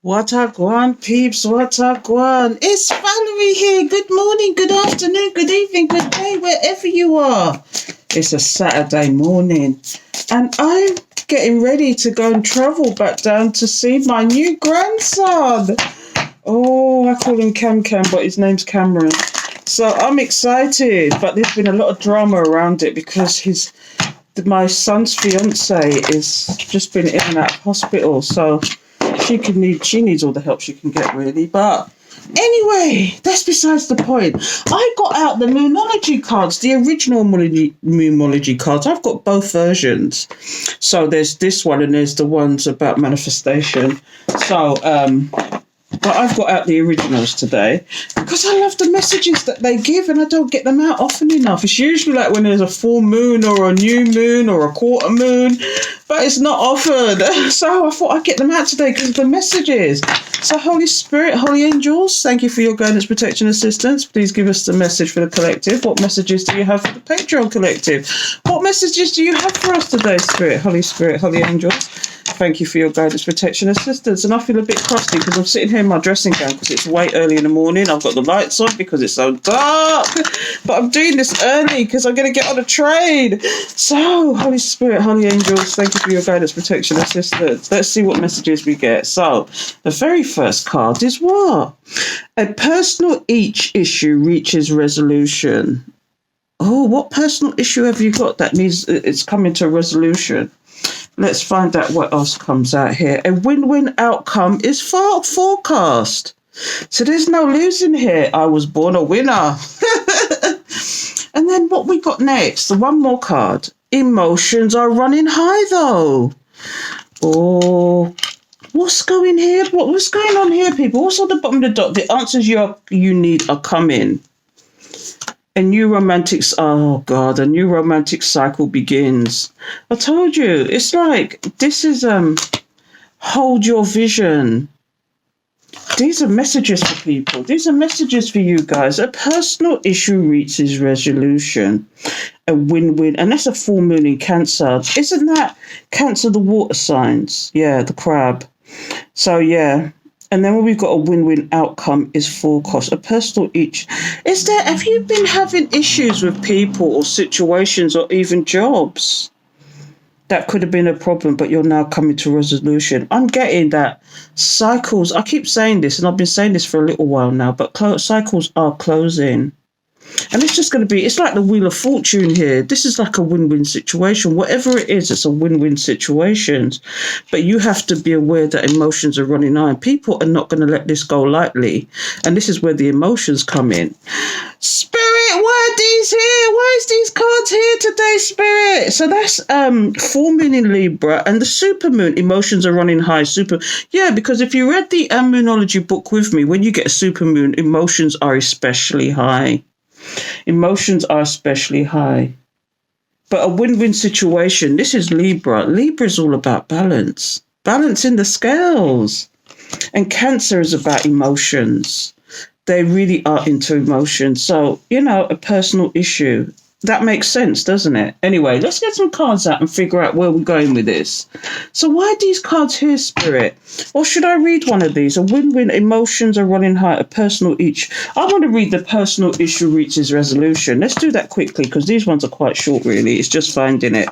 What a guan, peeps, what a guan. It's Valerie here. Good morning, good afternoon, good evening, good day, wherever you are. It's a Saturday morning, and I'm getting ready to go and travel back down to see my new grandson. Oh, I call him Cam Cam, but his name's Cameron. So I'm excited, but there's been a lot of drama around it because my son's fiance is just been in and out of hospital, so she needs all the help she can get, really. But anyway, that's besides the point. I got out the Moonology cards, the original Moonology cards. I've got both versions. So there's this one and there's the ones about manifestation. So but I've got out the originals today because I love the messages that they give, and I don't get them out often enough. It's usually like when there's a full moon or a new moon or a quarter moon, but it's not often. So I thought I'd get them out today because of the messages. So Holy Spirit, Holy Angels, thank you for your guidance, protection, assistance. Please give us the message for the collective. What messages do you have for the Patreon collective? What messages do you have for us today, Spirit, Holy Angels? Thank you for your guidance, protection, assistance. And I feel a bit crusty because I'm sitting here in my dressing gown because it's way early in the morning. I've got the lights on because it's so dark. But I'm doing this early because I'm going to get on a train. So, Holy Spirit, Holy Angels, thank you for your guidance, protection, assistance. Let's see what messages we get. So, the very first card is what? A personal issue reaches resolution. Oh, what personal issue have you got that needs it's coming to a resolution? Let's find out what else comes out here. A win-win outcome is forecast. So there's no losing here. I was born a winner. And then what we got next? One more card. Emotions are running high, though. Oh, what's going here? What's going on here, people? What's on the bottom of the dot? The answers you need are coming. A new romantic cycle begins. I told you, it's like, this is, hold your vision. These are messages for people. These are messages for you guys. A personal issue reaches resolution. A win-win. And that's a full moon in Cancer. Isn't that Cancer, the water signs? Yeah, the crab. So, yeah. And then when we've got a win-win outcome is forecast. A personal each. Have you been having issues with people or situations or even jobs? That could have been a problem, but you're now coming to resolution. I'm getting that cycles, I keep saying this, and I've been saying this for a little while now, but cycles are closing. And it's just going to be, it's like the Wheel of Fortune here. This is like a win-win situation. Whatever it is, it's a win-win situation. But you have to be aware that emotions are running high. And people are not going to let this go lightly. And this is where the emotions come in. Spirit, why are these here? Why is these cards here today, Spirit? So that's full moon in Libra and the super moon. Emotions are running high. Yeah, because if you read the Moonology book with me, when you get a super moon, emotions are especially high. Emotions are especially high. But a win-win situation, this is Libra. Libra is all about balance. Balance in the scales. And Cancer is about emotions. They really are into emotions. So, a personal issue. That makes sense, doesn't it? Anyway, let's get some cards out and figure out where we're going with this. So why are these cards here, Spirit? Or should I read one of these? A win-win, emotions are running high, a personal each. I want to read the personal issue reaches resolution. Let's do that quickly because these ones are quite short, really. It's just finding it.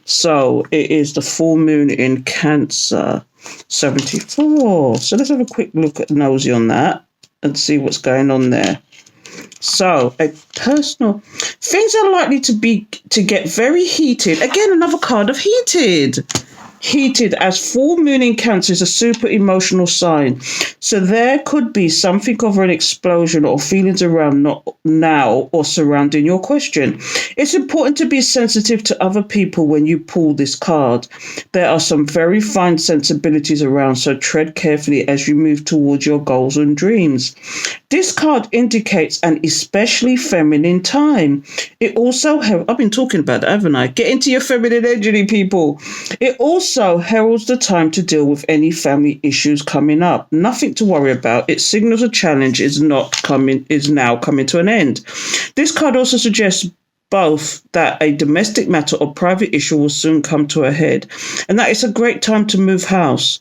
So it is the full moon in Cancer, 74. So let's have a quick look at nosy on that and see what's going on there. So, a personal... Things are likely to get very heated. Again, another card of heated. Heated, as full moon in Cancer is a super emotional sign. So there could be something of an explosion or feelings around not now or surrounding your question. It's important to be sensitive to other people when you pull this card. There are some very fine sensibilities around, so tread carefully as you move towards your goals and dreams. This card indicates an especially feminine time. It also, I've been talking about that, haven't I? Get into your feminine energy, people. It also heralds the time to deal with any family issues coming up. Nothing to worry about. It signals a challenge is now coming to an end. This card also suggests both that a domestic matter or private issue will soon come to a head, and that it's a great time to move house.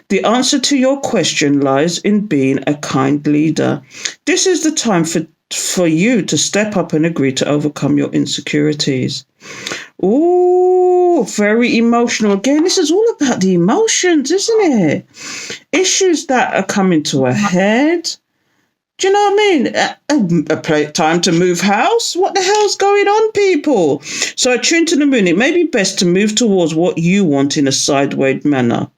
The answer to your question lies in being a kind leader. This is the time for you to step up and agree to overcome your insecurities. Ooh, very emotional. Again, this is all about the emotions, isn't it? Issues that are coming to a head. Do you know what I mean? Time to move house? What the hell's going on, people? So attune to the moon. It may be best to move towards what you want in a sideways manner.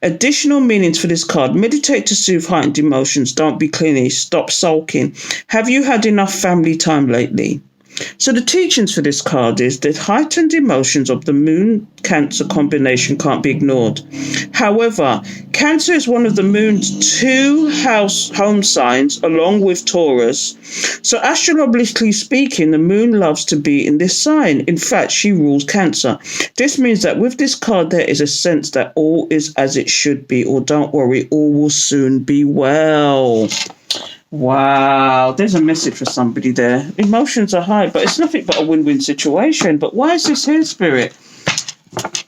Additional meanings for this card. Meditate to soothe heightened emotions. Don't be clingy. Stop sulking. Have you had enough family time lately? So the teachings for this card is that heightened emotions of the Moon Cancer combination can't be ignored. However, Cancer is one of the Moon's 2 home signs along with Taurus. So astrologically speaking, the Moon loves to be in this sign. In fact, she rules Cancer. This means that with this card, there is a sense that all is as it should be, or don't worry, all will soon be well. Wow, there's a message for somebody there. Emotions are high, but it's nothing but a win-win situation. But why is this here, Spirit?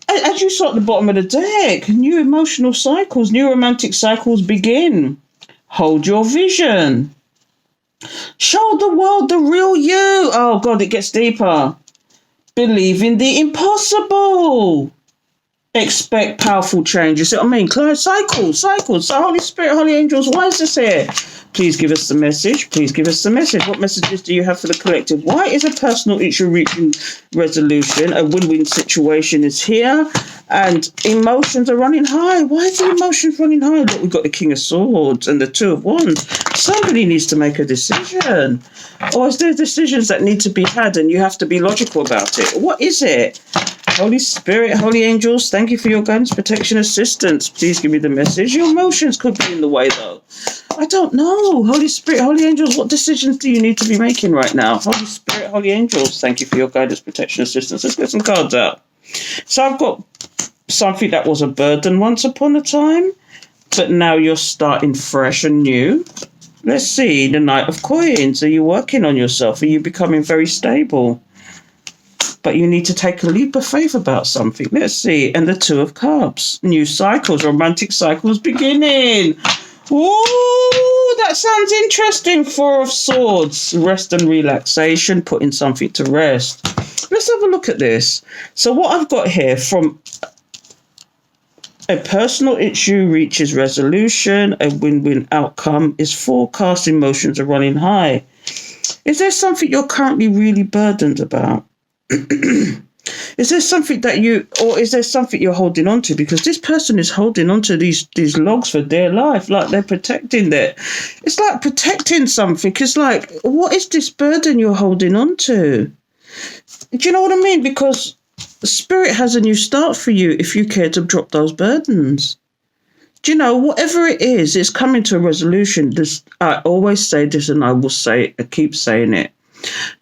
As you saw at the bottom of the deck, new emotional cycles, new romantic cycles begin. Hold your vision. Show the world the real you. Oh, God, it gets deeper. Believe in the impossible. Expect powerful change. You see what I mean? Cycles. So Holy Spirit, Holy Angels, why is this here? Please give us the message. Please give us the message. What messages do you have for the collective? Why is a personal issue reaching resolution? A win-win situation is here. And emotions are running high. Why is the emotions running high? Look, we've got the King of Swords and the Two of Wands. Somebody needs to make a decision. Or is there decisions that need to be had and you have to be logical about it? What is it? Holy Spirit, Holy Angels, thank you for your guidance, protection, assistance. Please give me the message. Your emotions could be in the way, though. I don't know. Holy Spirit, Holy Angels, what decisions do you need to be making right now? Holy Spirit, Holy Angels, thank you for your guidance, protection, assistance. Let's get some cards out. So I've got something that was a burden once upon a time, but now you're starting fresh and new. Let's see, the Knight of Coins. Are you working on yourself? Are you becoming very stable? But you need to take a leap of faith about something. Let's see. And the Two of Cups. New cycles, romantic cycles beginning. Ooh, that sounds interesting. Four of Swords. Rest and relaxation, putting something to rest. Let's have a look at this. So what I've got here, from a personal issue reaches resolution, a win-win outcome is forecast, emotions are running high. Is there something you're currently really burdened about? Is there something that is there something you're holding on to? Because this person is holding on to these logs for dear life, like they're protecting that. It's like protecting something. It's like, what is this burden you're holding on to? Do you know what I mean? Because Spirit has a new start for you if you care to drop those burdens. Do you know, whatever it is, it's coming to a resolution. I always say this, and I keep saying it.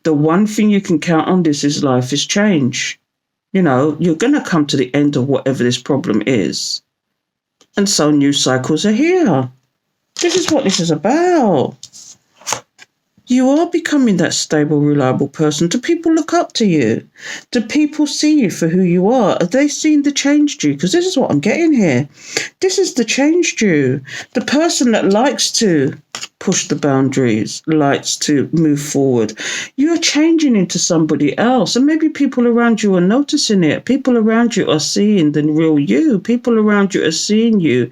The one thing you can count on this is life is change. You know, you're going to come to the end of whatever this problem is. And so new cycles are here. This is what this is about. You are becoming that stable, reliable person. Do people look up to you? Do people see you for who you are? Are they seeing the change you? Because this is what I'm getting here. This is the change you. The person that likes to push the boundaries, likes to move forward. You're changing into somebody else. And maybe people around you are noticing it. People around you are seeing the real you. People around you are seeing you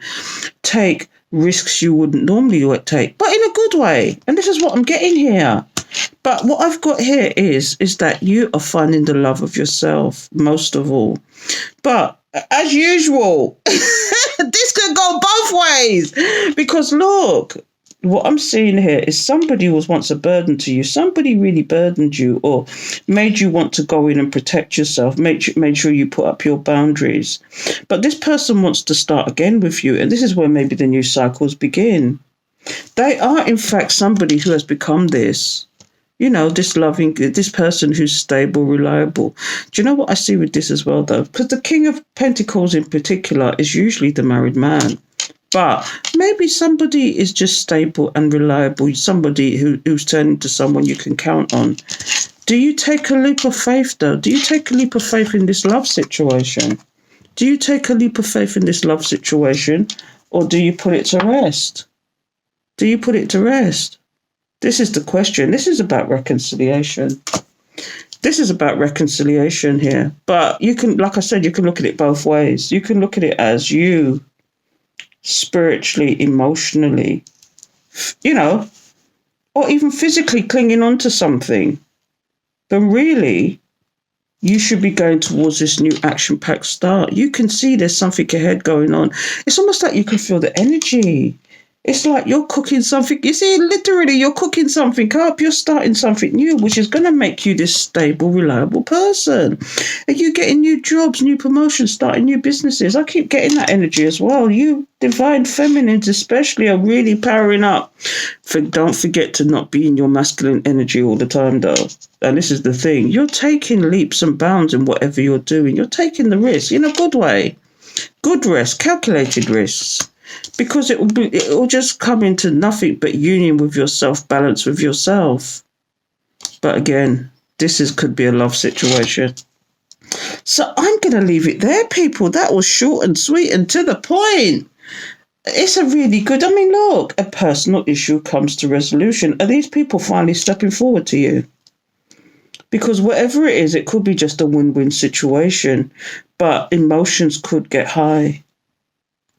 take risks you wouldn't normally take, but in a good way. And this is what I'm getting here. But what I've got here is that you are finding the love of yourself, most of all. But as usual, this could go both ways. Because look, what I'm seeing here is somebody was once a burden to you. Somebody really burdened you or made you want to go in and protect yourself, made sure you put up your boundaries. But this person wants to start again with you. And this is where maybe the new cycles begin. They are, in fact, somebody who has become this, you know, this person who's stable, reliable. Do you know what I see with this as well, though? Because the King of Pentacles in particular is usually the married man. But maybe somebody is just stable and reliable, somebody who's turned into someone you can count on. Do you take a leap of faith, though? Do you take a leap of faith in this love situation? Do you take a leap of faith in this love situation, or do you put it to rest? Do you put it to rest? This is the question. This is about reconciliation. This is about reconciliation here. But you can, like I said, you can look at it both ways. You can look at it as you spiritually, emotionally, or even physically clinging on to something. But really, you should be going towards this new action-packed start. You can see there's something ahead going on. It's almost like you can feel the energy. It's like you're cooking something. You see, literally, you're cooking something up. You're starting something new, which is going to make you this stable, reliable person. And you getting new jobs, new promotions, starting new businesses. I keep getting that energy as well. You divine feminines especially are really powering up. Don't forget to not be in your masculine energy all the time, though. And this is the thing. You're taking leaps and bounds in whatever you're doing. You're taking the risk in a good way. Good risk, calculated risks. Because it will just come into nothing but union with yourself, balance with yourself. But again, could be a love situation. So I'm going to leave it there, people. That was short and sweet and to the point. It's a really good, look, a personal issue comes to resolution. Are these people finally stepping forward to you? Because whatever it is, it could be just a win-win situation, but emotions could get high.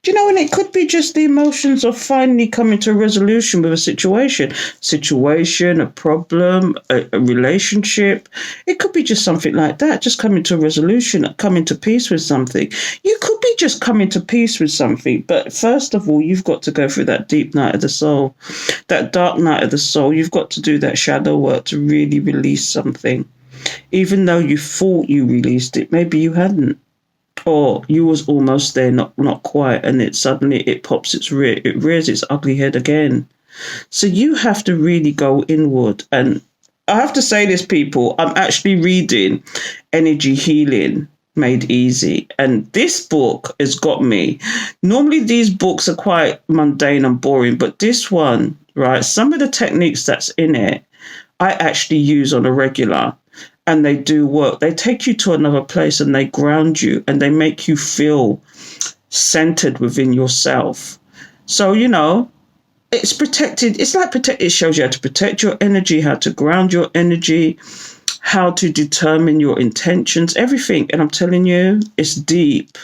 And it could be just the emotions of finally coming to a resolution with a situation, a problem, a relationship. It could be just something like that, just coming to a resolution, coming to peace with something. You could be just coming to peace with something, but first of all, you've got to go through that deep night of the soul, that dark night of the soul. You've got to do that shadow work to really release something. Even though you thought you released it, maybe you hadn't. Or you was almost there, not quite, and it rears its ugly head again. So you have to really go inward. And I have to say this, people, I'm actually reading Energy Healing Made Easy. And this book has got me. Normally these books are quite mundane and boring, but this one, right, some of the techniques that's in it, I actually use on a regular. And they do work. They take you to another place and they ground you and they make you feel centered within yourself. So, it's protected. It's like it shows you how to protect your energy, how to ground your energy, how to determine your intentions, everything. And I'm telling you, it's deep.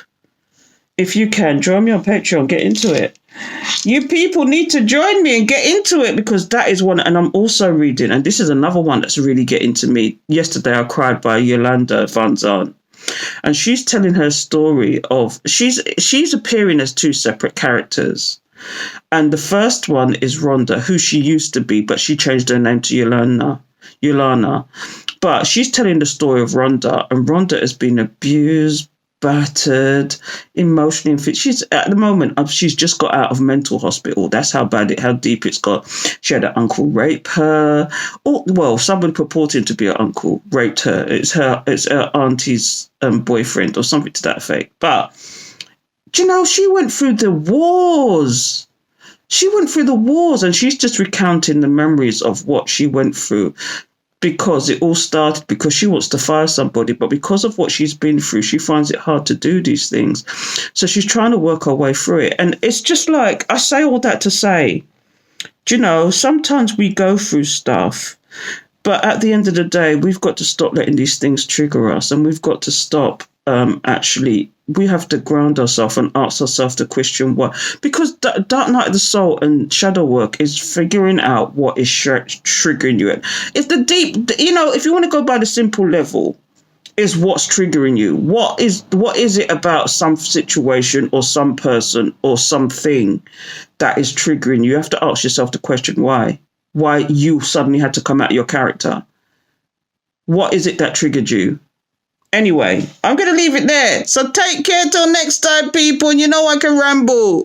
If you can, join me on Patreon, get into it. You people need to join me and get into it, because that is one. And I'm also reading, and this is another one that's really getting to me. Yesterday, I cried by Yolanda Van Zan. And she's telling her story of, she's appearing as two separate characters. And the first one is Rhonda, who she used to be, but she changed her name to Yolana. But she's telling the story of Rhonda, and Rhonda has been abused, battered, emotionally unfit. She's at the moment, she's just got out of mental hospital. That's how deep it's got. She had her uncle rape her. Somebody purporting to be her uncle raped her. It's her auntie's boyfriend or something to that effect. But she went through the wars. And she's just recounting the memories of what she went through. Because it all started because she wants to fire somebody, but because of what she's been through, she finds it hard to do these things. So she's trying to work her way through it. And it's just like, I say all that to say, sometimes we go through stuff, but at the end of the day, we've got to stop letting these things trigger us, and we've got to stop we have to ground ourselves and ask ourselves the question what. Because Dark Night of the Soul and shadow work is figuring out what is triggering you. It's the deep, if you want to go by the simple level, is what's triggering you. What is it about some situation or some person or something that is triggering you? You have to ask yourself the question why you suddenly had to come out of your character. What is it that triggered you? Anyway, I'm going to leave it there. So take care till next time, people. And I can ramble.